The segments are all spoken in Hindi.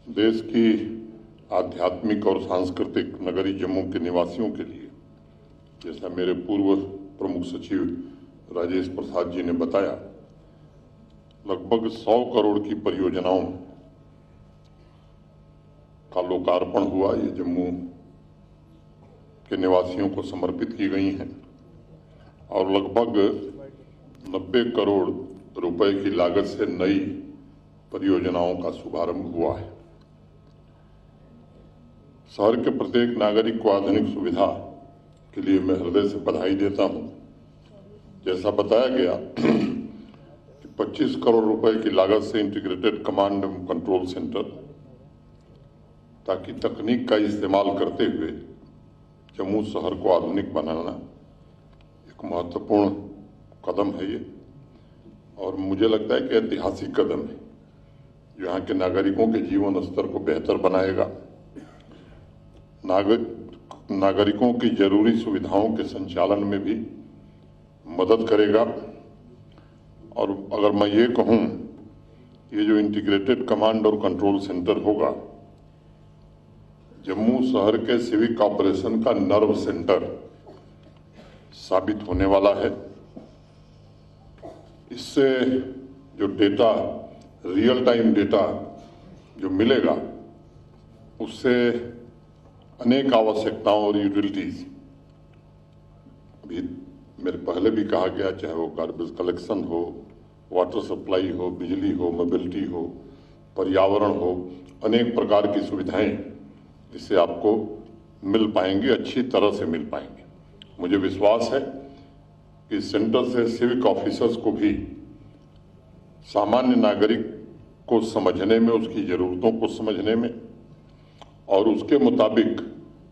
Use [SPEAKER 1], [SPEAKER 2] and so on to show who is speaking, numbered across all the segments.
[SPEAKER 1] देश की आध्यात्मिक और सांस्कृतिक नगरी जम्मू के निवासियों के लिए, जैसा मेरे पूर्व प्रमुख सचिव राजेश प्रसाद जी ने बताया, लगभग 100 करोड़ की परियोजनाओं का लोकार्पण हुआ। ये जम्मू के निवासियों को समर्पित की गई हैं और लगभग 90 करोड़ रुपए की लागत से नई परियोजनाओं का शुभारंभ हुआ है। शहर के प्रत्येक नागरिक को आधुनिक सुविधा के लिए मैं हृदय से बधाई देता हूं। जैसा बताया गया कि 25 करोड़ रुपए की लागत से integrated command and control centre, ताकि तकनीक का इस्तेमाल करते हुए जम्मू शहर को आधुनिक बनाना एक महत्वपूर्ण कदम है ये, और मुझे लगता है कि ऐतिहासिक कदम है जो यहाँ के नागरिकों के जीवन स्तर को बेहतर बनाएगा, नागरिकों की जरूरी सुविधाओं के संचालन में भी मदद करेगा। और अगर मैं ये कहूँ, ये जो इंटीग्रेटेड कमांड और कंट्रोल सेंटर होगा, जम्मू शहर के सिविक ऑपरेशन का नर्व सेंटर साबित होने वाला है। इससे जो डेटा, रियल टाइम डेटा जो मिलेगा, उससे अनेक आवश्यकताओं और यूटिलिटीज, अभी मेरे पहले भी कहा गया, चाहे वो गार्बेज कलेक्शन हो, वाटर सप्लाई हो, बिजली हो, मोबिलिटी हो, पर्यावरण हो, अनेक प्रकार की सुविधाएं जिससे आपको मिल पाएंगी, अच्छी तरह से मिल पाएंगे। मुझे विश्वास है कि इस सेंटर से सिविक ऑफिसर्स को भी सामान्य नागरिक को समझने में, उसकी जरूरतों को समझने में और उसके मुताबिक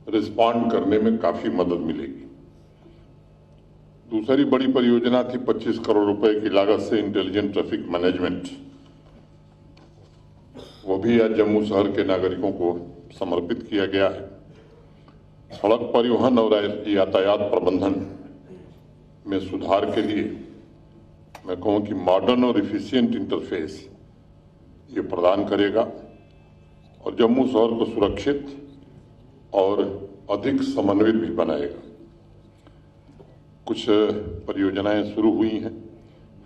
[SPEAKER 1] रिस्पॉन्ड करने में काफी मदद मिलेगी। दूसरी बड़ी परियोजना थी 25 करोड़ रुपए की लागत से इंटेलिजेंट ट्रैफिक मैनेजमेंट। वो भी आज जम्मू शहर के नागरिकों को समर्पित किया गया है। सड़क परिवहन और यातायात प्रबंधन में सुधार के लिए मैं कहूँ कि मॉडर्न और इफिशिएंट इंटरफेस ये प्रदान करेगा और जम्मू शहर को सुरक्षित और अधिक समन्वित भी बनाएगा। कुछ परियोजनाएं शुरू हुई हैं।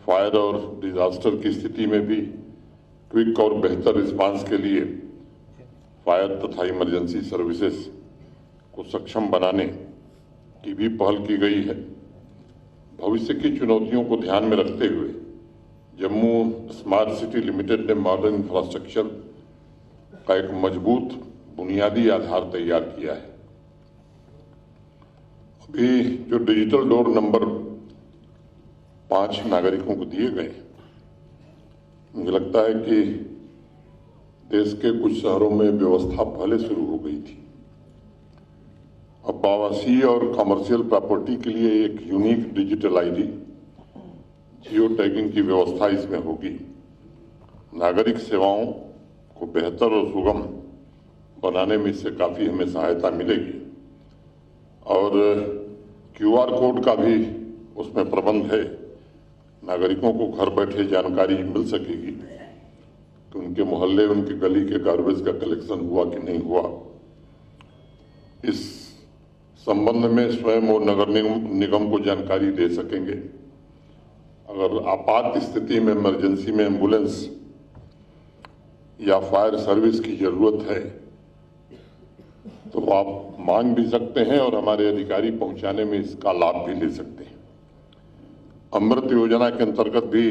[SPEAKER 1] फायर और डिजास्टर की स्थिति में भी क्विक और बेहतर रिस्पांस के लिए फायर तथा इमरजेंसी सर्विसेज को सक्षम बनाने की भी पहल की गई है। भविष्य की चुनौतियों को ध्यान में रखते हुए जम्मू स्मार्ट सिटी लिमिटेड ने मॉडर्न इंफ्रास्ट्रक्चर का एक मजबूत बुनियादी आधार तैयार किया है। अभी जो डिजिटल डोर नंबर 5 नागरिकों को दिए गए, मुझे लगता है कि देश के कुछ शहरों में व्यवस्था पहले शुरू हो गई थी। अब आवासीय और कमर्शियल प्रॉपर्टी के लिए एक unique digital ID, geo tagging की व्यवस्था इसमें होगी। नागरिक सेवाओं को बेहतर और सुगम बनाने में इससे काफी हमें सहायता मिलेगी और QR कोड का भी उसमें प्रबंध है। नागरिकों को घर बैठे जानकारी मिल सकेगी कि उनके मोहल्ले, उनकी गली के गार्बेज का कलेक्शन हुआ कि नहीं हुआ। इस संबंध में स्वयं और नगर निगम को जानकारी दे सकेंगे। अगर आपात स्थिति में, इमरजेंसी में एम्बुलेंस या फायर सर्विस की जरूरत है तो आप मांग भी सकते हैं और हमारे अधिकारी पहुंचाने में इसका लाभ भी ले सकते हैं। अमृत योजना के अंतर्गत भी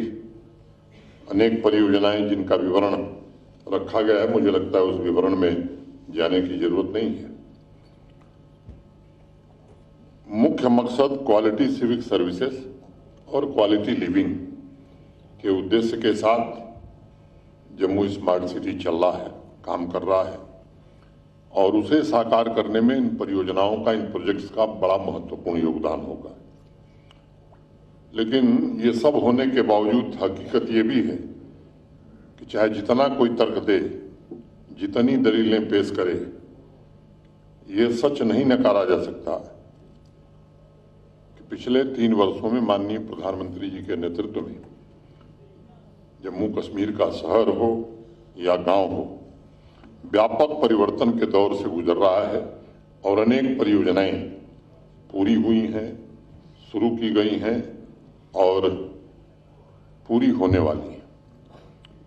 [SPEAKER 1] अनेक परियोजनाएं जिनका विवरण रखा गया है, मुझे लगता है उस विवरण में जाने की जरूरत नहीं है। मुख्य मकसद क्वालिटी सिविक सर्विसेज और क्वालिटी लिविंग के उद्देश्य के साथ जम्मू स्मार्ट सिटी चल रहा है, काम कर रहा है और उसे साकार करने में इन परियोजनाओं का, इन प्रोजेक्ट्स का बड़ा महत्वपूर्ण योगदान होगा। लेकिन ये सब होने के बावजूद हकीकत ये भी है कि चाहे जितना कोई तर्क दे, जितनी दलीलें पेश करे, ये सच नहीं नकारा जा सकता कि पिछले 3 वर्षों में माननीय प्रधानमंत्री जी के नेतृत्व में जम्मू कश्मीर का शहर हो या गांव हो, व्यापक परिवर्तन के दौर से गुजर रहा है और अनेक परियोजनाएं पूरी हुई हैं, शुरू की गई हैं और पूरी होने वाली हैं।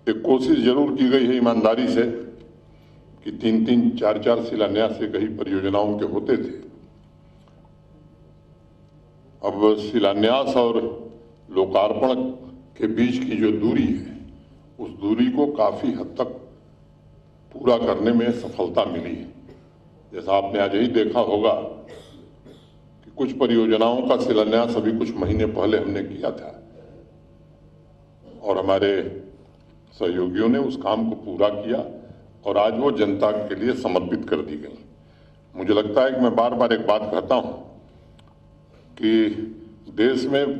[SPEAKER 1] एक कोशिश जरूर की गई है ईमानदारी से कि 3-3, 4-4 शिलान्यास से कई परियोजनाओं के होते थे। अब शिलान्यास और लोकार्पण के बीच की जो दूरी है, उस दूरी को काफी हद तक पूरा करने में सफलता मिली है। जैसा आपने आज ही देखा होगा कि कुछ परियोजनाओं का शिलान्यास अभी कुछ महीने पहले हमने किया था और हमारे सहयोगियों ने उस काम को पूरा किया और आज वो जनता के लिए समर्पित कर दी गई। मुझे लगता है कि मैं बार बार एक बात कहता हूं कि देश में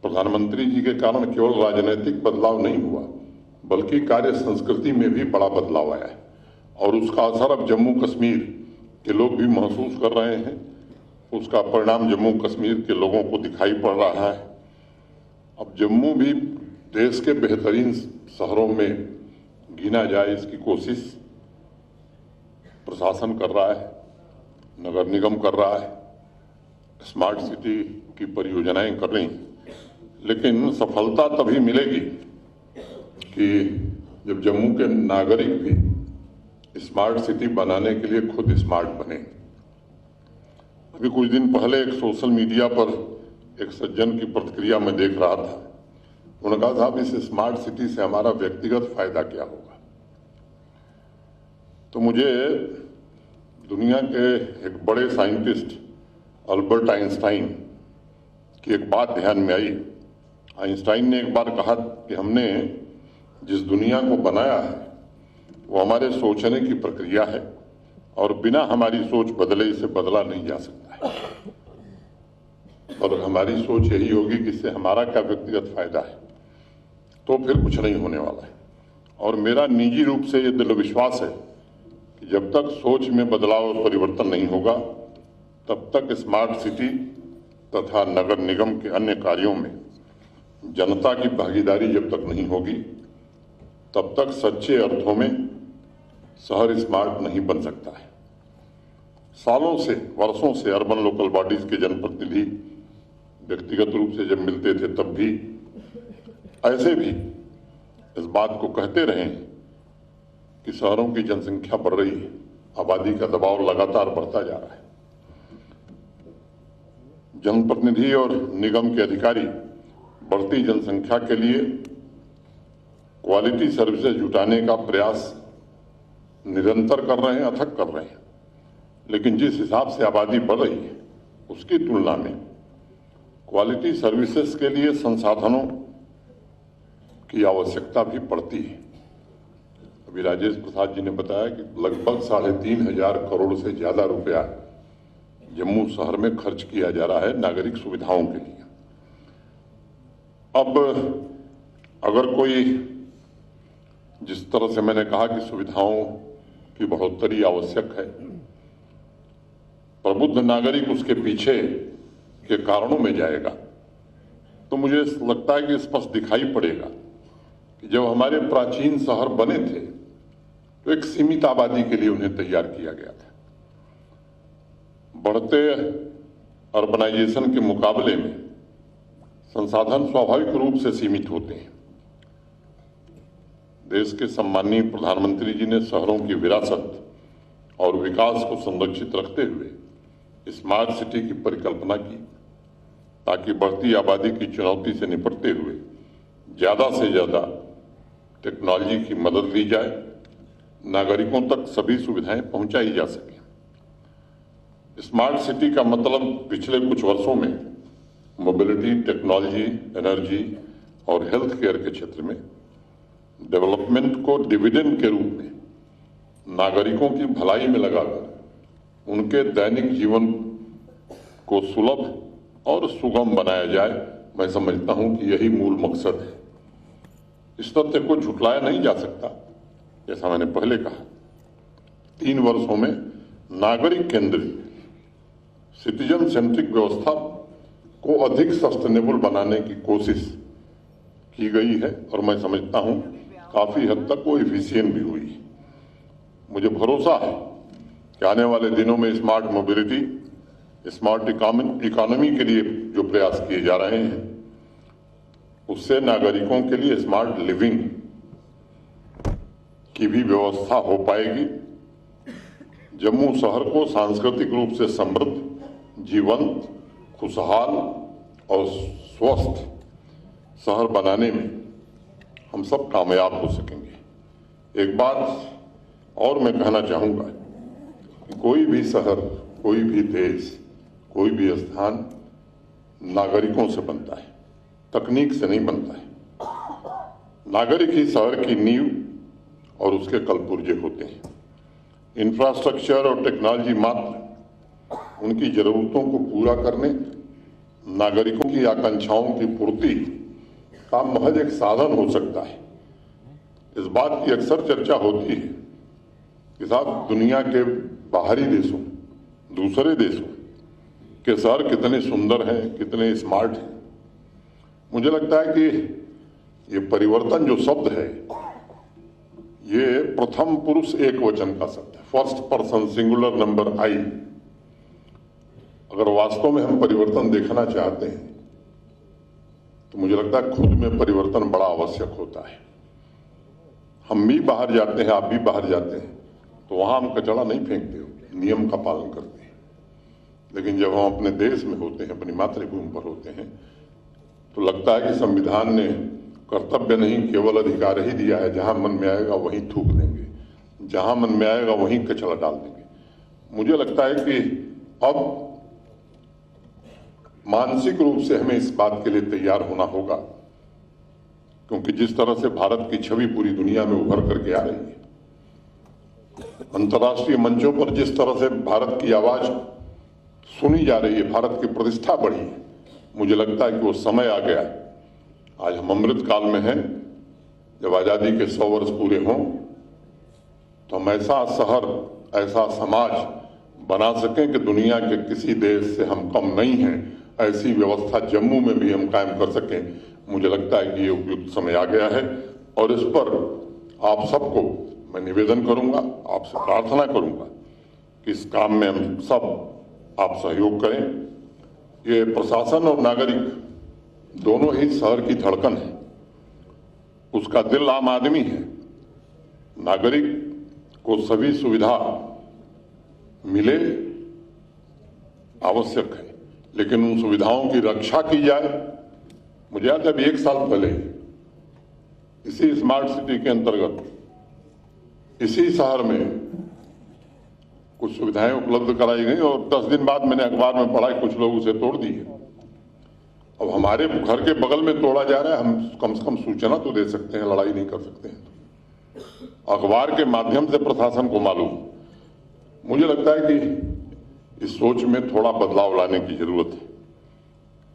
[SPEAKER 1] प्रधानमंत्री जी के कारण केवल राजनीतिक बदलाव नहीं हुआ, बल्कि कार्य संस्कृति में भी बड़ा बदलाव आया है और उसका असर अब जम्मू कश्मीर के लोग भी महसूस कर रहे हैं। उसका परिणाम जम्मू कश्मीर के लोगों को दिखाई पड़ रहा है। अब जम्मू भी देश के बेहतरीन शहरों में गिना जाए, इसकी कोशिश प्रशासन कर रहा है, नगर निगम कर रहा है, स्मार्ट सिटी की परियोजनाएं कर रही हैं। लेकिन सफलता तभी मिलेगी कि जब जम्मू के नागरिक भी स्मार्ट सिटी बनाने के लिए खुद स्मार्ट बने। अभी कुछ दिन पहले एक सोशल मीडिया पर एक सज्जन की प्रतिक्रिया में देख रहा था। उन्होंने कहा, साहब इस स्मार्ट सिटी से हमारा व्यक्तिगत फायदा क्या होगा? तो मुझे दुनिया के एक बड़े साइंटिस्ट अल्बर्ट आइंस्टाइन की एक बात ध्यान में आई। आइंस्टाइन ने एक बार कहा कि हमने जिस दुनिया को बनाया है वो हमारे सोचने की प्रक्रिया है और बिना हमारी सोच बदले इसे बदला नहीं जा सकता है। और हमारी सोच यही होगी कि इससे हमारा क्या व्यक्तिगत फायदा है, तो फिर कुछ नहीं होने वाला है। और मेरा निजी रूप से ये दृढ़ विश्वास है कि जब तक सोच में बदलाव और परिवर्तन नहीं होगा, तब तक स्मार्ट सिटी तथा नगर निगम के अन्य कार्यों में जनता की भागीदारी जब तक नहीं होगी, तब तक सच्चे अर्थों में शहर स्मार्ट नहीं बन सकता है। सालों से, वर्षों से अर्बन लोकल बॉडीज के जनप्रतिनिधि व्यक्तिगत रूप से जब मिलते थे, तब भी ऐसे भी इस बात को कहते रहे कि शहरों की जनसंख्या बढ़ रही है, आबादी का दबाव लगातार बढ़ता जा रहा है। जनप्रतिनिधि और निगम के अधिकारी बढ़ती जनसंख्या के लिए क्वालिटी सर्विसेज जुटाने का प्रयास निरंतर कर रहे हैं, अथक कर रहे हैं। लेकिन जिस हिसाब से आबादी बढ़ रही है, उसकी तुलना में क्वालिटी सर्विसेज के लिए संसाधनों की आवश्यकता भी पड़ती है। अभी राजेश प्रसाद जी ने बताया कि लगभग 3,500 करोड़ से ज्यादा रुपया जम्मू शहर में खर्च किया जा रहा है नागरिक सुविधाओं के लिए। अब अगर कोई, जिस तरह से मैंने कहा कि सुविधाओं की बढ़ोतरी आवश्यक है, प्रबुद्ध नागरिक उसके पीछे के कारणों में जाएगा, तो मुझे लगता है कि स्पष्ट दिखाई पड़ेगा कि जब हमारे प्राचीन शहर बने थे तो एक सीमित आबादी के लिए उन्हें तैयार किया गया था। बढ़ते अर्बनाइजेशन के मुकाबले में संसाधन स्वाभाविक रूप से सीमित होते हैं। देश के सम्माननीय प्रधानमंत्री जी ने शहरों की विरासत और विकास को संरक्षित रखते हुए स्मार्ट सिटी की परिकल्पना की, ताकि बढ़ती आबादी की चुनौती से निपटते हुए ज्यादा से ज्यादा टेक्नोलॉजी की मदद ली जाए, नागरिकों तक सभी सुविधाएं पहुंचाई जा सके। स्मार्ट सिटी का मतलब पिछले कुछ वर्षों में मोबिलिटी, टेक्नोलॉजी, एनर्जी और हेल्थ केयर के क्षेत्र में डेवलपमेंट को डिविडेंड के रूप में नागरिकों की भलाई में लगाकर उनके दैनिक जीवन को सुलभ और सुगम बनाया जाए। मैं समझता हूं कि यही मूल मकसद है। इस तथ्य को झुटलाया नहीं जा सकता। जैसा मैंने पहले कहा, 3 वर्षों में नागरिक केंद्रित सिटीजन सेंट्रिक व्यवस्था को अधिक सस्टेनेबल बनाने की कोशिश की गई है और मैं समझता हूं काफी हद तक वो इफिशिएंट भी हुई। मुझे भरोसा है कि आने वाले दिनों में स्मार्ट मोबिलिटी, स्मार्ट इकोनॉमी के लिए जो प्रयास किए जा रहे हैं, उससे नागरिकों के लिए स्मार्ट लिविंग की भी व्यवस्था हो पाएगी। जम्मू शहर को सांस्कृतिक रूप से समृद्ध, जीवंत, खुशहाल और स्वस्थ शहर बनाने में हम सब कामयाब हो सकेंगे। एक बात और मैं कहना चाहूंगा कि कोई भी शहर, कोई भी देश, कोई भी स्थान नागरिकों से बनता है, तकनीक से नहीं बनता है। नागरिक ही शहर की नींव और उसके कलपुर्जे होते हैं। इंफ्रास्ट्रक्चर और टेक्नोलॉजी मात्र उनकी जरूरतों को पूरा करने, नागरिकों की आकांक्षाओं की पूर्ति का महज एक साधन हो सकता है। इस बात की अक्सर चर्चा होती है कि साहब दुनिया के बाहरी देशों, दूसरे देशों के शहर कितने सुंदर हैं, कितने स्मार्ट हैं। मुझे लगता है कि ये परिवर्तन जो शब्द है, ये प्रथम पुरुष एक वचन का शब्द है, फर्स्ट पर्सन सिंगुलर नंबर आई। अगर वास्तव में हम परिवर्तन देखना चाहते हैं तो मुझे लगता है खुद में परिवर्तन बड़ा आवश्यक होता है। हम भी बाहर जाते हैं, आप भी बाहर जाते हैं, तो वहां हम कचरा नहीं फेंकते हो, नियम का पालन करते हैं। लेकिन जब हम अपने देश में होते हैं, अपनी मातृभूमि पर होते हैं, तो लगता है कि संविधान ने कर्तव्य नहीं केवल अधिकार ही दिया है, जहां मन में आएगा वहीं थूक देंगे, जहां मन में आएगा वहीं कचरा डाल देंगे। मुझे लगता है कि अब मानसिक रूप से हमें इस बात के लिए तैयार होना होगा, क्योंकि जिस तरह से भारत की छवि पूरी दुनिया में उभर करके आ रही है, अंतर्राष्ट्रीय मंचों पर जिस तरह से भारत की आवाज सुनी जा रही है, भारत की प्रतिष्ठा बढ़ी है, मुझे लगता है कि वो समय आ गया है। आज हम अमृत काल में हैं। जब आजादी के 100 वर्ष पूरे हों तो हम ऐसा शहर, ऐसा समाज बना सकें कि दुनिया के किसी देश से हम कम नहीं हैं। ऐसी व्यवस्था जम्मू में भी हम कायम कर सकें। मुझे लगता है कि ये उपयुक्त समय आ गया है और इस पर आप सबको मैं निवेदन करूंगा, आपसे प्रार्थना करूंगा कि इस काम में हम सब आप सहयोग करें। ये प्रशासन और नागरिक दोनों ही शहर की धड़कन है, उसका दिल आम आदमी है। नागरिक को सभी सुविधा मिले आवश्यक है, लेकिन उन सुविधाओं की रक्षा की जाए। मुझे याद है अभी 1 साल पहले इसी स्मार्ट सिटी के अंतर्गत इसी शहर में कुछ सुविधाएं उपलब्ध कराई गई और 10 दिन बाद मैंने अखबार में पढ़ा कुछ लोग उसे तोड़ दिए। अब हमारे घर के बगल में तोड़ा जा रहा है, हम कम से कम सूचना तो दे सकते हैं, लड़ाई नहीं कर सकते हैं। अखबार के माध्यम से प्रशासन को मालूम। मुझे लगता है कि इस सोच में थोड़ा बदलाव लाने की जरूरत है।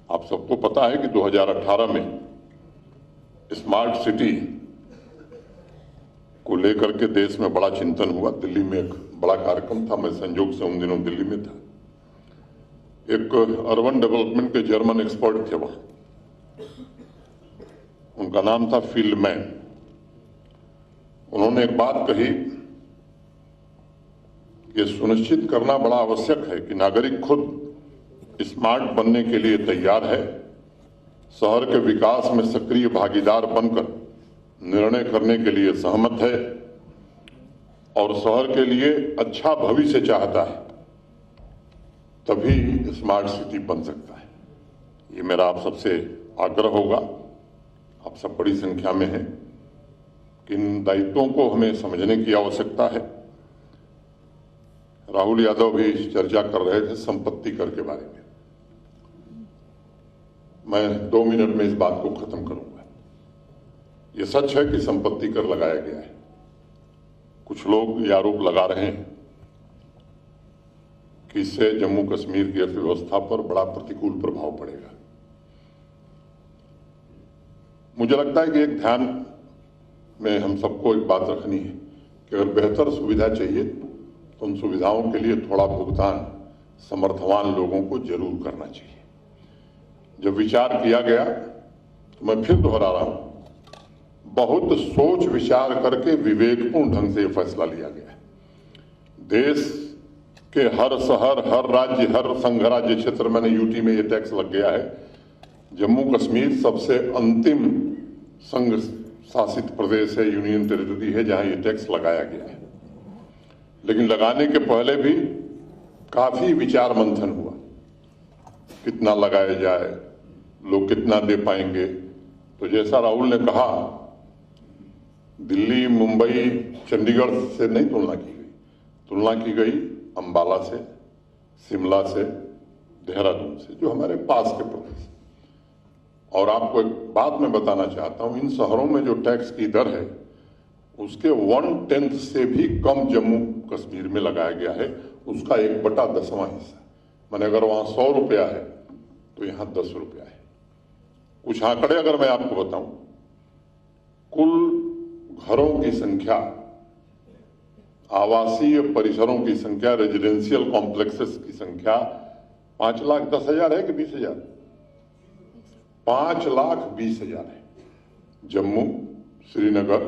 [SPEAKER 1] आप सबको पता है कि 2018 में स्मार्ट सिटी को लेकर के देश में बड़ा चिंतन हुआ। दिल्ली में एक बड़ा कार्यक्रम था, मैं संयोग से उन दिनों दिल्ली में था। एक अर्बन डेवलपमेंट के जर्मन एक्सपर्ट थे वहां, उनका नाम था फील्डमैन। उन्होंने एक बात कही कि सुनिश्चित करना बड़ा आवश्यक है कि नागरिक खुद स्मार्ट बनने के लिए तैयार है, शहर के विकास में सक्रिय भागीदार बनकर निर्णय करने के लिए सहमत है और शहर के लिए अच्छा भविष्य चाहता है, तभी स्मार्ट सिटी बन सकता है। ये मेरा आप सबसे आग्रह होगा। आप सब बड़ी संख्या में हैं कि इन दायित्वों को हमें समझने की आवश्यकता है। राहुल यादव भी चर्चा कर रहे थे संपत्ति कर के बारे में। मैं 2 मिनट में इस बात को खत्म करूंगा। ये सच है कि संपत्ति कर लगाया गया है। कुछ लोग ये आरोप लगा रहे हैं कि इससे जम्मू कश्मीर की अर्थव्यवस्था पर बड़ा प्रतिकूल प्रभाव पड़ेगा। मुझे लगता है कि एक ध्यान में हम सबको एक बात रखनी है कि अगर बेहतर सुविधा चाहिए तो उन सुविधाओं के लिए थोड़ा भुगतान समर्थवान लोगों को जरूर करना चाहिए। जब विचार किया गया तो मैं फिर दोहरा रहा हूं, बहुत सोच विचार करके विवेकपूर्ण ढंग से यह फैसला लिया गया है। देश के हर शहर, हर राज्य, हर संघ राज्य क्षेत्र में यूटी में ये टैक्स लग गया है। जम्मू कश्मीर सबसे अंतिम संघ शासित प्रदेश है, यूनियन टेरिटरी है, जहां ये टैक्स लगाया गया है। लेकिन लगाने के पहले भी काफी विचार मंथन हुआ, कितना लगाया जाए, लोग कितना दे पाएंगे। तो जैसा राहुल ने कहा, दिल्ली, मुंबई, चंडीगढ़ से नहीं तुलना की गई, तुलना की गई अंबाला से, शिमला से, देहरादून से, जो हमारे पास के प्रदेश। और आपको एक बात मैं बताना चाहता हूं, इन शहरों में जो टैक्स की दर है उसके 1/10 से भी कम जम्मू कश्मीर में लगाया गया है, उसका 1/10वां हिस्सा। मैंने अगर वहां 100 रुपया है तो यहां 10 रुपया है। कुछ आंकड़े अगर मैं आपको बताऊं, कुल घरों की संख्या, आवासीय परिसरों की संख्या, रेजिडेंशियल कॉम्प्लेक्सेस की संख्या 5,10,000 है कि 20,000? 5,20,000 है। जम्मू, श्रीनगर,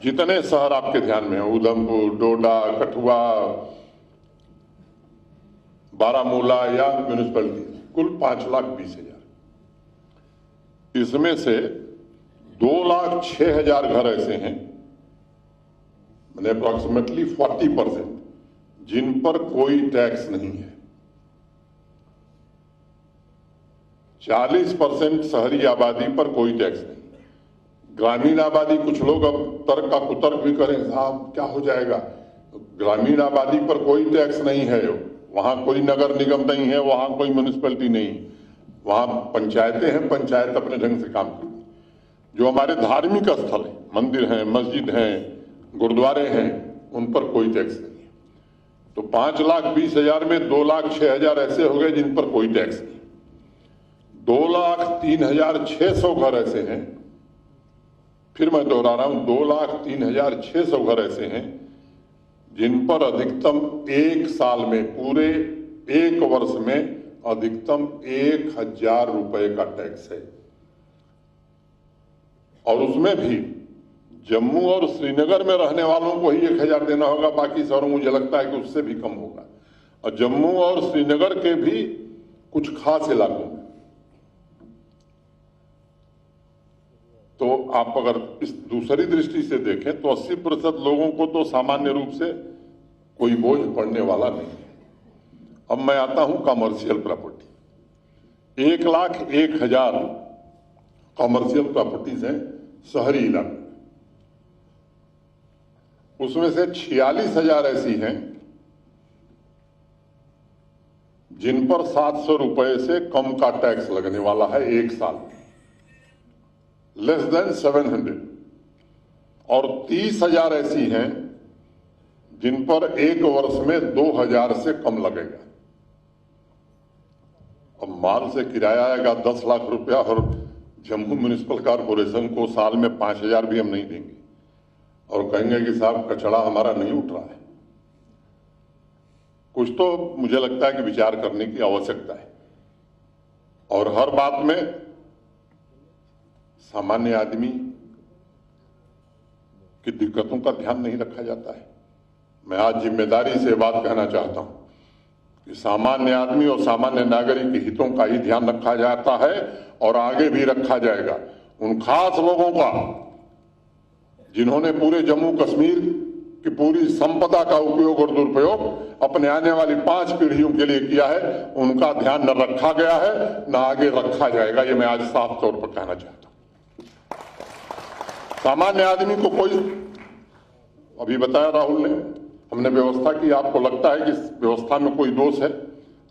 [SPEAKER 1] जितने शहर आपके ध्यान में हैं, उधमपुर, डोडा, कठुआ, बारामूला या म्यूनिसिपैलिटी, कुल 5,20,000। इसमें से 2,06,000 घर ऐसे हैं, मैंने अप्रोक्सीमेटली 40%, जिन पर कोई टैक्स नहीं है। 40% शहरी आबादी पर कोई टैक्स नहीं। ग्रामीण आबादी, कुछ लोग अब तर्क का कुतर्क भी करें, साहब क्या हो जाएगा, ग्रामीण आबादी पर कोई टैक्स नहीं है, वहां कोई नगर निगम नहीं है, वहां कोई म्यूनिसिपैलिटी नहीं, वहां पंचायतें हैं, पंचायत अपने ढंग से काम करती है। जो हमारे धार्मिक स्थल हैं, मंदिर हैं, मस्जिद हैं, गुरुद्वारे हैं, उन पर कोई टैक्स नहीं है। तो 5,20,000 में 2,06,000 ऐसे हो गए जिन पर कोई टैक्स नहीं। 2,03,600 घर ऐसे हैं, फिर मैं दोहरा रहा हूं, 2,03,600 घर ऐसे हैं जिन पर अधिकतम एक साल में, पूरे एक वर्ष में अधिकतम 1,000 रुपए का टैक्स है। और उसमें भी जम्मू और श्रीनगर में रहने वालों को ही 1,000 देना होगा, बाकी शहरों में मुझे लगता है कि उससे भी कम होगा। और जम्मू और श्रीनगर के भी कुछ खास इलाकों में तो आप अगर इस दूसरी दृष्टि से देखें तो 80% लोगों को तो सामान्य रूप से कोई बोझ पड़ने वाला नहीं है। अब मैं आता हूं कमर्शियल प्रॉपर्टी। 1,01,000 कमर्शियल प्रॉपर्टीज हैं शहरी इलाके, उसमें से 46,000 ऐसी हैं जिन पर 700 रुपए से कम का टैक्स लगने वाला है एक साल, लेस देन 700। और 30,000 ऐसी हैं जिन पर एक वर्ष में 2,000 से कम लगेगा। अब माल से किराया आएगा 10 लाख रुपया, और जम्मू म्युनिसिपल कॉर्पोरेशन को साल में 5,000 भी हम नहीं देंगे, और कहेंगे कि साहब कचरा हमारा नहीं उठ रहा है। कुछ तो मुझे लगता है कि विचार करने की आवश्यकता है। और हर बात में सामान्य आदमी की दिक्कतों का ध्यान नहीं रखा जाता है। मैं आज जिम्मेदारी से बात कहना चाहता हूं कि सामान्य आदमी और सामान्य नागरिक के हितों का ही ध्यान रखा जाता है और आगे भी रखा जाएगा। उन खास लोगों का जिन्होंने पूरे जम्मू कश्मीर की पूरी संपदा का उपयोग और दुरुपयोग अपने आने वाली 5 पीढ़ियों के लिए किया है, उनका ध्यान न रखा गया है, न आगे रखा जाएगा। ये मैं आज साफ तौर पर कहना चाहता हूं। सामान्य आदमी को कोई, अभी बताया राहुल ने, हमने व्यवस्था की, आपको लगता है कि इस व्यवस्था में कोई दोष है,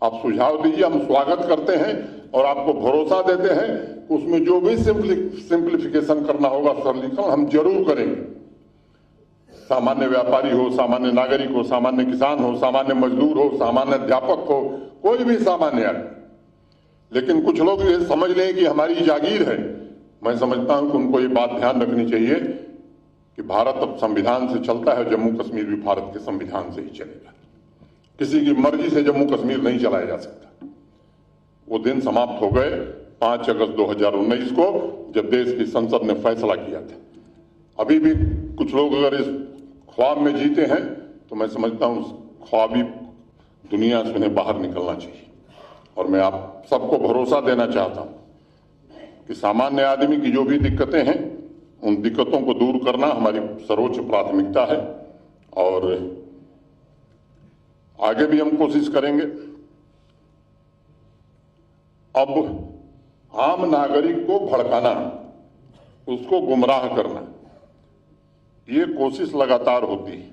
[SPEAKER 1] आप सुझाव दीजिए, हम स्वागत करते हैं और आपको भरोसा देते हैं कि उसमें जो भी सिंप्लीफिकेशन करना होगा, सरलीकरण हम जरूर करेंगे। सामान्य व्यापारी हो, सामान्य नागरिक हो, सामान्य किसान हो, सामान्य मजदूर हो, सामान्य अध्यापक हो, कोई भी सामान्य आदमी। लेकिन कुछ लोग ये समझ लें कि हमारी जागीर है। मैं समझता हूं कि उनको ये बात ध्यान रखनी चाहिए कि भारत अब संविधान से चलता है, जम्मू कश्मीर भी भारत के संविधान से ही चलेगा। किसी की मर्जी से जम्मू कश्मीर नहीं चलाया जा सकता। वो दिन समाप्त हो गए 5 अगस्त 2019 को, जब देश की संसद ने फैसला किया था। अभी भी कुछ लोग अगर इस ख्वाब में जीते हैं तो मैं समझता हूं ख्वाबी दुनिया से उन्हें बाहर निकलना चाहिए। और मैं आप सबको भरोसा देना चाहता हूं कि सामान्य आदमी की जो भी दिक्कतें हैं, उन दिक्कतों को दूर करना हमारी सर्वोच्च प्राथमिकता है और आगे भी हम कोशिश करेंगे। अब आम नागरिक को भड़काना, उसको गुमराह करना, ये कोशिश लगातार होती है।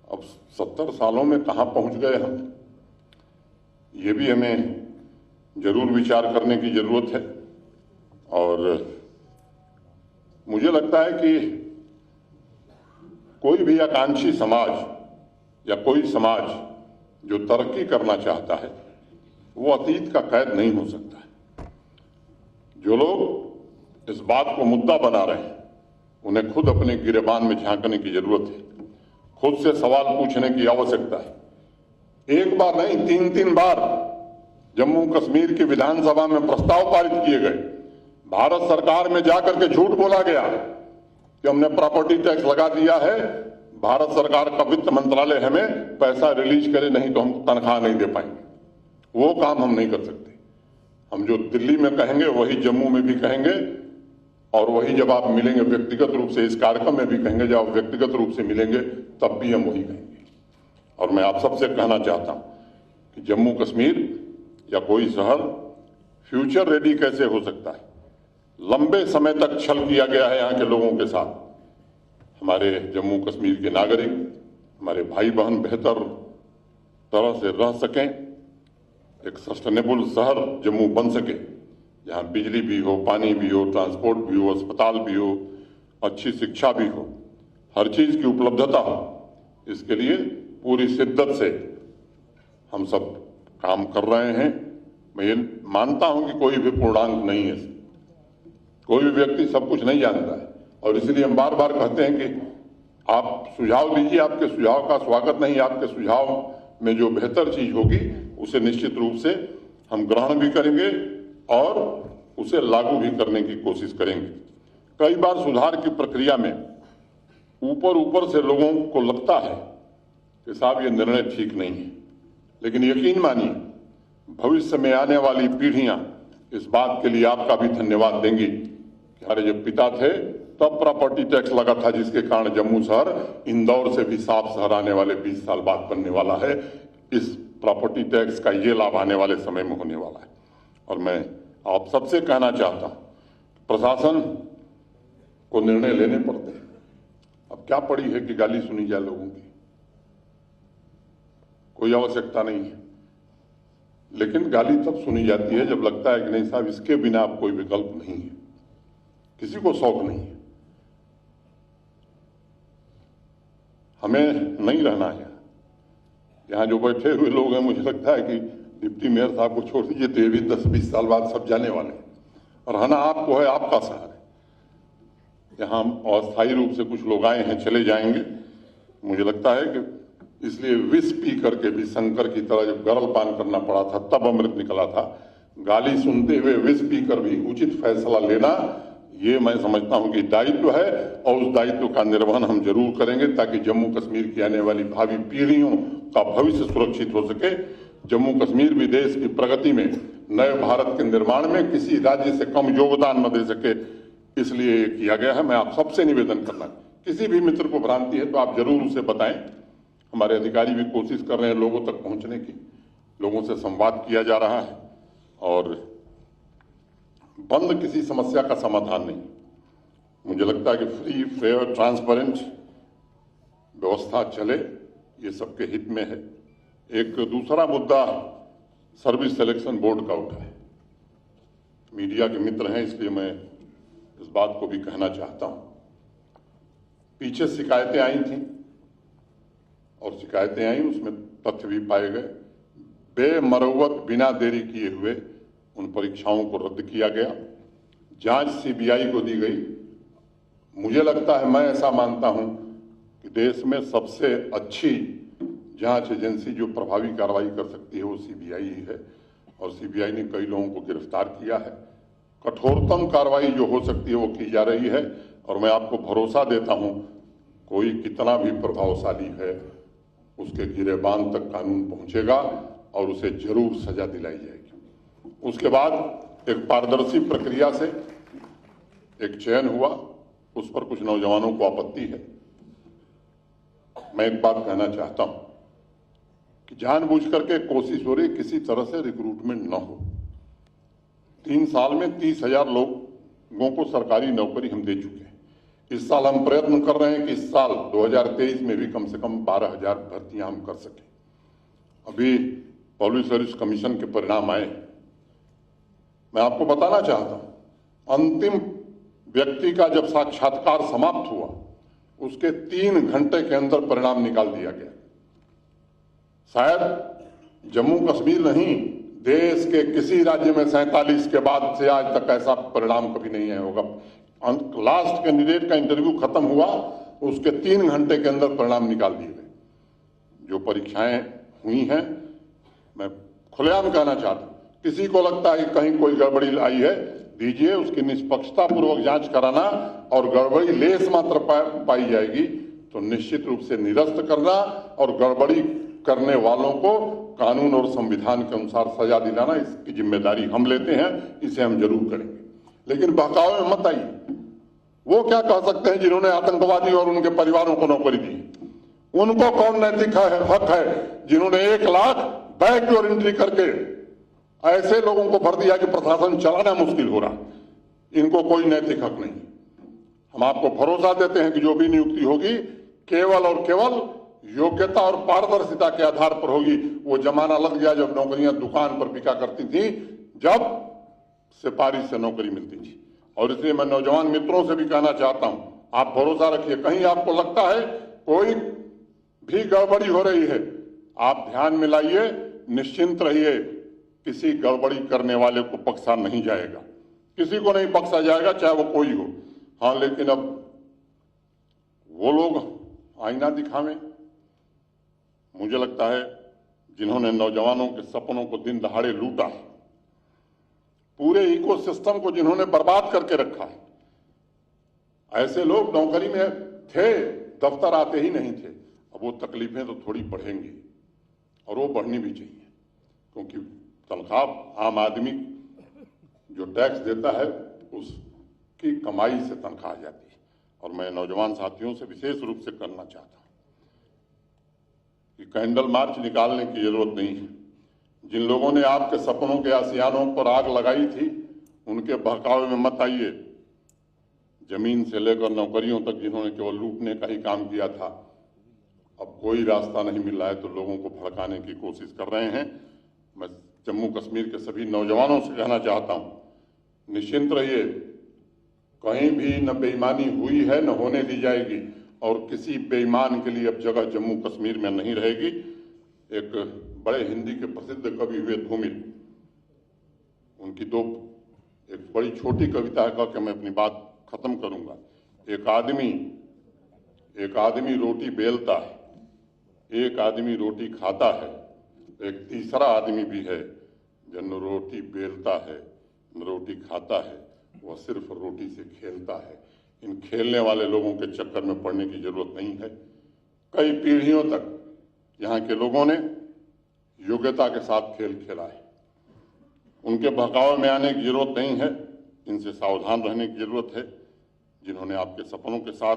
[SPEAKER 1] अब 70 सालों में कहां पहुंच गए हम, ये भी हमें जरूर विचार करने की जरूरत है। और मुझे लगता है कि कोई भी आकांक्षी समाज या कोई समाज जो तरक्की करना चाहता है, वो अतीत का कैद नहीं हो सकता है। जो लोग इस बात को मुद्दा बना रहे हैं, उन्हें खुद अपने गिरेबान में झांकने की जरूरत है, खुद से सवाल पूछने की आवश्यकता है। एक बार नहीं, 3-3 बार जम्मू कश्मीर की विधानसभा में प्रस्ताव पारित किए गए। भारत सरकार में जाकर के झूठ बोला गया कि हमने प्रॉपर्टी टैक्स लगा दिया है, भारत सरकार का वित्त मंत्रालय हमें पैसा रिलीज करे, नहीं तो हम तनख्वाह नहीं दे पाएंगे। वो काम हम नहीं कर सकते। हम जो दिल्ली में कहेंगे वही जम्मू में भी कहेंगे, और वही जब आप मिलेंगे व्यक्तिगत रूप से इस कार्यक्रम में भी कहेंगे। जब आप व्यक्तिगत रूप से मिलेंगे तब भी हम वही कहेंगे। और मैं आप सबसे कहना चाहता हूं कि जम्मू कश्मीर या कोई शहर फ्यूचर रेडी कैसे हो सकता है। लंबे समय तक छल किया गया है यहाँ के लोगों के साथ। हमारे जम्मू कश्मीर के नागरिक, हमारे भाई बहन बेहतर तरह से रह सकें, एक सस्टेनेबल शहर जम्मू बन सके, जहाँ बिजली भी हो, पानी भी हो, ट्रांसपोर्ट भी हो, अस्पताल भी हो, अच्छी शिक्षा भी हो, हर चीज की उपलब्धता हो। इसके लिए पूरी शिद्दत से हम सब काम कर रहे हैं। मैं ये मानता हूं कि कोई भी पूर्णांक नहीं है, कोई भी व्यक्ति सब कुछ नहीं जानता है, और इसलिए हम बार बार कहते हैं कि आप सुझाव दीजिए। आपके सुझाव का स्वागत नहीं, आपके सुझाव में जो बेहतर चीज होगी उसे निश्चित रूप से हम ग्रहण भी करेंगे और उसे लागू भी करने की कोशिश करेंगे। कई बार सुधार की प्रक्रिया में ऊपर से लोगों को लगता है कि साहब ये निर्णय ठीक नहीं है, लेकिन यकीन मानिए भविष्य में आने वाली पीढ़ियां इस बात के लिए आपका भी धन्यवाद देंगी कि हमारे जो पिता थे तब प्रॉपर्टी टैक्स लगा था, जिसके कारण जम्मू शहर इंदौर से भी साफ शहर आने वाले 20 साल बाद बनने वाला है। इस प्रॉपर्टी टैक्स का ये लाभ आने वाले समय में होने वाला है। और मैं आप सबसे कहना चाहता हूं, प्रशासन को निर्णय लेने पड़ते हैं। अब क्या पड़ी है कि गाली सुनी जाए लोगों की, कोई आवश्यकता नहीं है। लेकिन गाली तब सुनी जाती है जब लगता है कि नहीं साहब, इसके बिना अब कोई विकल्प नहीं है, किसी को शौक नहीं है। हमें नहीं रहना है यहाँ जो बैठे हुए लोग हैं, मुझे लगता है कि डिप्टी मेयर साहब को छोड़ दीजिए तो ये भी 10-20 साल बाद सब जाने वाले हैं। और हना आपको है, आपका शहर है। यहाँ अस्थायी रूप से कुछ लोग आए हैं, चले जाएंगे। मुझे लगता है कि इसलिए विष पी करके भी शंकर की तरह जब गरल पान करना पड़ा था तब अमृत निकला था। गाली सुनते हुए विष पी कर भी उचित फैसला लेना, ये मैं समझता हूं कि दायित्व है, और उस दायित्व का निर्वहन हम जरूर करेंगे ताकि जम्मू कश्मीर की आने वाली भावी पीढ़ियों का भविष्य सुरक्षित हो सके। जम्मू कश्मीर भी देश की प्रगति में, नए भारत के निर्माण में किसी राज्य से कम योगदान न दे सके, इसलिए ये किया गया है। मैं आप सबसे निवेदन करना, किसी भी मित्र को भ्रांति है तो आप जरूर उसे बताएं। हमारे अधिकारी भी कोशिश कर रहे हैं लोगों तक पहुंचने की, लोगों से संवाद किया जा रहा है, और बंद किसी समस्या का समाधान नहीं। मुझे लगता है कि फ्री, फेयर, ट्रांसपेरेंट व्यवस्था चले, ये सबके हित में है। एक दूसरा मुद्दा सर्विस सिलेक्शन बोर्ड का उठा है। मीडिया के मित्र हैं इसलिए मैं इस बात को भी कहना चाहता हूं। पीछे शिकायतें आई थी और शिकायतें आई, उसमें तथ्य भी पाए गए। बेमरवत बिना देरी किए हुए उन परीक्षाओं को रद्द किया गया, जांच सीबीआई को दी गई। मुझे लगता है, मैं ऐसा मानता हूं कि देश में सबसे अच्छी जांच एजेंसी जो प्रभावी कार्रवाई कर सकती है वो सीबीआई ही है, और सीबीआई ने कई लोगों को गिरफ्तार किया है। कठोरतम कार्रवाई जो हो सकती है वो की जा रही है, और मैं आपको भरोसा देता हूं कोई कितना भी प्रभावशाली है, उसके गिरेबान तक कानून पहुंचेगा और उसे जरूर सजा दिलाई जाएगी। उसके बाद एक पारदर्शी प्रक्रिया से एक चयन हुआ, उस पर कुछ नौजवानों को आपत्ति है। मैं एक बात कहना चाहता हूं कि जानबूझ करके कोशिश हो रही किसी तरह से रिक्रूटमेंट न हो। 3 साल में 30,000 लोगों को सरकारी नौकरी हम दे चुके हैं। इस साल हम प्रयत्न कर रहे हैं कि इस साल 2023 में भी कम से कम 12,000 भर्तियां हम कर सकें। अभी पब्लिक सर्विस कमीशन के परिणाम आए। मैं आपको बताना चाहता हूं, अंतिम व्यक्ति का जब साक्षात्कार समाप्त हुआ, उसके 3 घंटे के अंदर परिणाम निकाल दिया गया। शायद जम्मू कश्मीर नहीं, देश के किसी राज्य में 47 के बाद से आज तक ऐसा परिणाम कभी नहीं आया होगा। लास्ट कैंडिडेट का इंटरव्यू खत्म हुआ, उसके 3 घंटे के अंदर परिणाम निकाल दिए गए। जो परीक्षाएं हुई हैं, मैं खुलेआम कहना चाहता हूं, किसी को लगता है कि कहीं कोई गड़बड़ी आई है, दीजिए, उसकी निष्पक्षता पूर्वक जांच कराना, और गड़बड़ी लेस मात्र पाई जाएगी तो निश्चित रूप से निरस्त करना और गड़बड़ी करने वालों को कानून और संविधान के अनुसार सजा दिलाना, इसकी जिम्मेदारी हम लेते हैं, इसे हम जरूर करेंगे। लेकिन बहकावे में मत आइए। वो क्या कह सकते हैं जिन्होंने आतंकवादी और उनके परिवारों को नौकरी दी? उनको कौन नैतिक हक है जिन्होंने 1 लाख बैकडोर एंट्री करके ऐसे लोगों को भर दिया कि प्रशासन चलाना मुश्किल हो रहा? इनको कोई नैतिक हक नहीं। हम आपको भरोसा देते हैं कि जो भी नियुक्ति होगी केवल और केवल योग्यता और पारदर्शिता के आधार पर होगी। वो जमाना लग गया जब नौकरियां दुकान पर बिका करती थी, जब सिफारिश से नौकरी मिलती थी। और इसलिए मैं नौजवान मित्रों से भी कहना चाहता हूं, आप भरोसा रखिए। कहीं आपको लगता है कोई भी गड़बड़ी हो रही है, आप ध्यान में लाइए, निश्चिंत रहिए, किसी गड़बड़ी करने वाले को बख्शा नहीं जाएगा, किसी को नहीं बख्शा जाएगा, चाहे वो कोई हो। हाँ, लेकिन अब वो लोग आईना दिखावें। मुझे लगता है जिन्होंने नौजवानों के सपनों को दिन दहाड़े लूटा, पूरे इकोसिस्टम को जिन्होंने बर्बाद करके रखा है, ऐसे लोग नौकरी में थे, दफ्तर आते ही नहीं थे। अब वो तकलीफें तो थोड़ी बढ़ेंगी, और वो बढ़नी भी चाहिए, क्योंकि तनख्वाह आम आदमी जो टैक्स देता है उसकी कमाई से तनख्वाह आ जाती है। और मैं नौजवान साथियों से विशेष रूप से करना चाहता हूं कि कैंडल मार्च निकालने की जरूरत नहीं है। जिन लोगों ने आपके सपनों के आसियानों पर आग लगाई थी, उनके बहकावे में मत आइए। जमीन से लेकर नौकरियों तक जिन्होंने केवल लूटने का ही काम किया था, अब कोई रास्ता नहीं मिल रहा है तो लोगों को भड़काने की कोशिश कर रहे हैं। मैं जम्मू कश्मीर के सभी नौजवानों से कहना चाहता हूं, निश्चिंत रहिए, कहीं भी न बेईमानी हुई है न होने दी जाएगी, और किसी बेईमान के लिए अब जगह जम्मू कश्मीर में नहीं रहेगी। एक बड़े हिंदी के प्रसिद्ध कवि हुए धूमिल, उनकी एक बड़ी छोटी कविता है कि मैं अपनी बात खत्म करूंगा। एक आदमी रोटी बेलता है, एक आदमी रोटी खाता है, एक तीसरा आदमी भी है जो न रोटी बेलता है न रोटी खाता है, वह सिर्फ रोटी से खेलता है। इन खेलने वाले लोगों के चक्कर में पड़ने की जरूरत नहीं है। कई पीढ़ियों तक यहाँ के लोगों ने योग्यता के साथ खेल खेला है, उनके बहकावे में आने की जरूरत नहीं है। इनसे सावधान रहने की जरूरत है। जिन्होंने आपके सपनों के साथ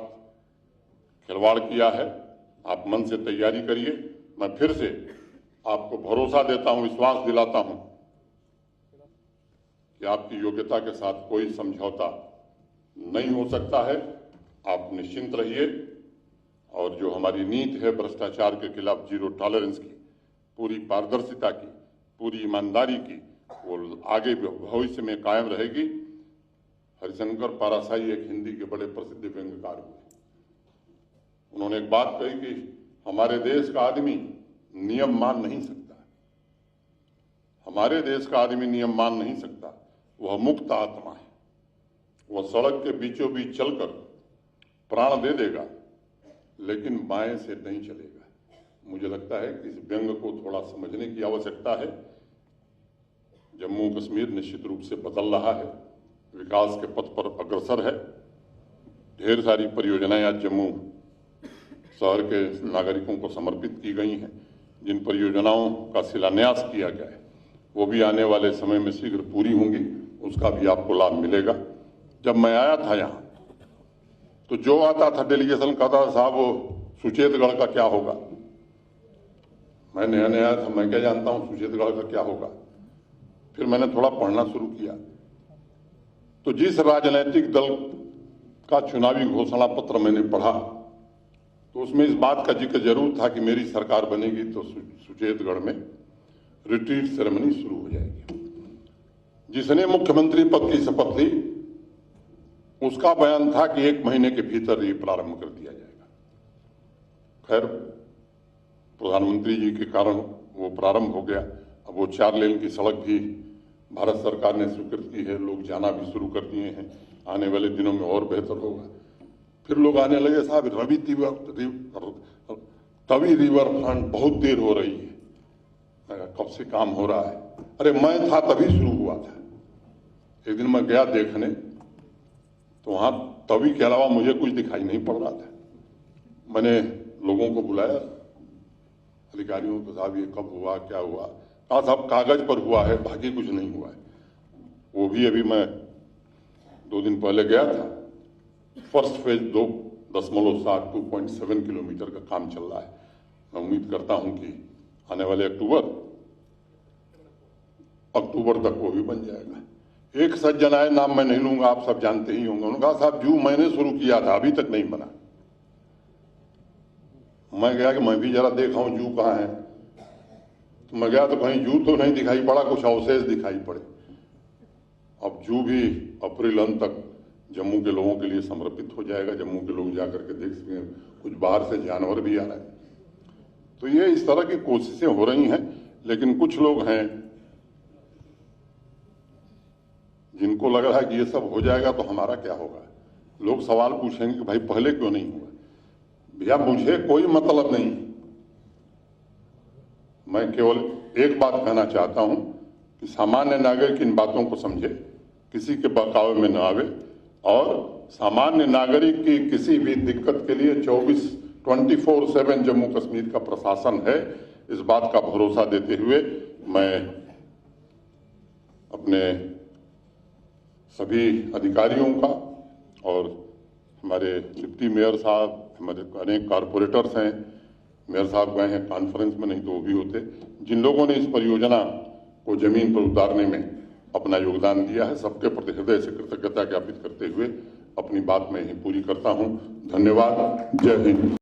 [SPEAKER 1] खिलवाड़ किया है, आप मन से तैयारी करिए। मैं फिर से आपको भरोसा देता हूं, विश्वास दिलाता हूं कि आपकी योग्यता के साथ कोई समझौता नहीं हो सकता है। आप निश्चिंत रहिए, और जो हमारी नीति है भ्रष्टाचार के खिलाफ जीरो टॉलरेंस की, पूरी पारदर्शिता की, पूरी ईमानदारी की, वो आगे भविष्य में कायम रहेगी। हरिशंकर पाराशाही एक हिंदी के बड़े प्रसिद्ध व्यंग्यकार हुए। उन्होंने एक बात कही कि हमारे देश का आदमी नियम मान नहीं सकता, हमारे देश का आदमी नियम मान नहीं सकता, वह मुक्त आत्मा है। वह सड़क के बीचों बीच चलकर प्राण दे देगा, लेकिन बाएं से नहीं चलेगा। मुझे लगता है कि इस व्यंग को थोड़ा समझने की आवश्यकता है। जम्मू कश्मीर निश्चित रूप से बदल रहा है, विकास के पथ पर अग्रसर है। ढेर सारी परियोजनाएं आज जम्मू शहर के नागरिकों को समर्पित की गई हैं। जिन परियोजनाओं का शिलान्यास किया गया है वो भी आने वाले समय में शीघ्र पूरी होंगी, उसका भी आपको लाभ मिलेगा। जब मैं आया था यहाँ तो जो आता था डेलीगेशन कहता था साहब वो सुचेतगढ़ का क्या होगा। मैं नया नया था, मैं क्या जानता हूँ सुचेतगढ़ का क्या होगा। फिर मैंने थोड़ा पढ़ना शुरू किया तो जिस राजनीतिक दल का चुनावी घोषणा पत्र मैंने पढ़ा तो उसमें इस बात का जिक्र जरूर था कि मेरी सरकार बनेगी तो सुचेतगढ़ में रिट्रीट सेरेमनी शुरू हो जाएगी। जिसने मुख्यमंत्री पद की शपथ ली उसका बयान था कि 1 महीने के भीतर ये प्रारंभ कर दिया जाएगा। खैर प्रधानमंत्री जी के कारण वो प्रारंभ हो गया। अब वो 4 लेन की सड़क भी भारत सरकार ने स्वीकृत की है, लोग जाना भी शुरू कर दिए हैं। आने वाले दिनों में और बेहतर होगा। फिर लोग आने लगे साहब तवी रिवर फ्रंट बहुत देर हो रही है। कब से काम हो रहा है? अरे मैं था तभी शुरू हुआ था। एक दिन मैं गया देखने तो वहां तवी के अलावा मुझे कुछ दिखाई नहीं पड़ रहा था। मैंने लोगों को बुलाया, अधिकारियों को, साहब ये कब हुआ, क्या हुआ? कहा साहब कागज पर हुआ है, बाकी कुछ नहीं हुआ है। वो भी अभी मैं 2 दिन पहले गया था। फर्स्ट फेज 2.7 2.7 किलोमीटर का काम चल रहा है। मैं उम्मीद करता हूं कि आने वाले अक्टूबर तक वो भी बन जाएगा। एक सज्जन आए, नाम मैं नहीं लूंगा, आप सब जानते ही होंगे। उन्होंने कहा साहब जू मैंने शुरू किया था, अभी तक नहीं बना। मैं गया कि मैं भी जरा देखा हूं जू कहाँ है। तो मैं गया तो कहीं जू तो नहीं दिखाई पड़ा, कुछ अवशेष दिखाई पड़े। अब जू भी अप्रैल अंत तक जम्मू के लोगों के लिए समर्पित हो जाएगा। जम्मू के लोग जाकर के देख सकें। कुछ बाहर से जानवर भी आ रहे हैं। तो ये इस तरह की कोशिशें हो रही हैं। लेकिन कुछ लोग हैं जिनको लग रहा है कि ये सब हो जाएगा तो हमारा क्या होगा। लोग सवाल पूछेंगे कि भाई पहले क्यों नहीं हुआ। भैया मुझे कोई मतलब नहीं। मैं केवल एक बात कहना चाहता हूं कि सामान्य नागरिक इन बातों को समझे, किसी के बहकावे में न आवे और सामान्य नागरिक की किसी भी दिक्कत के लिए 24/7 जम्मू कश्मीर का प्रशासन है। इस बात का भरोसा देते हुए मैं अपने सभी अधिकारियों का और हमारे डिप्टी मेयर साहब, हमारे अनेक कारपोरेटर्स हैं, मेयर साहब गए हैं कॉन्फ्रेंस में, नहीं तो वो भी होते, जिन लोगों ने इस परियोजना को जमीन पर उतारने में अपना योगदान दिया है, सबके प्रति हृदय से कृतज्ञता ज्ञापित करते हुए अपनी बात मैं यहीं पूरी करता हूं। धन्यवाद। जय हिंद।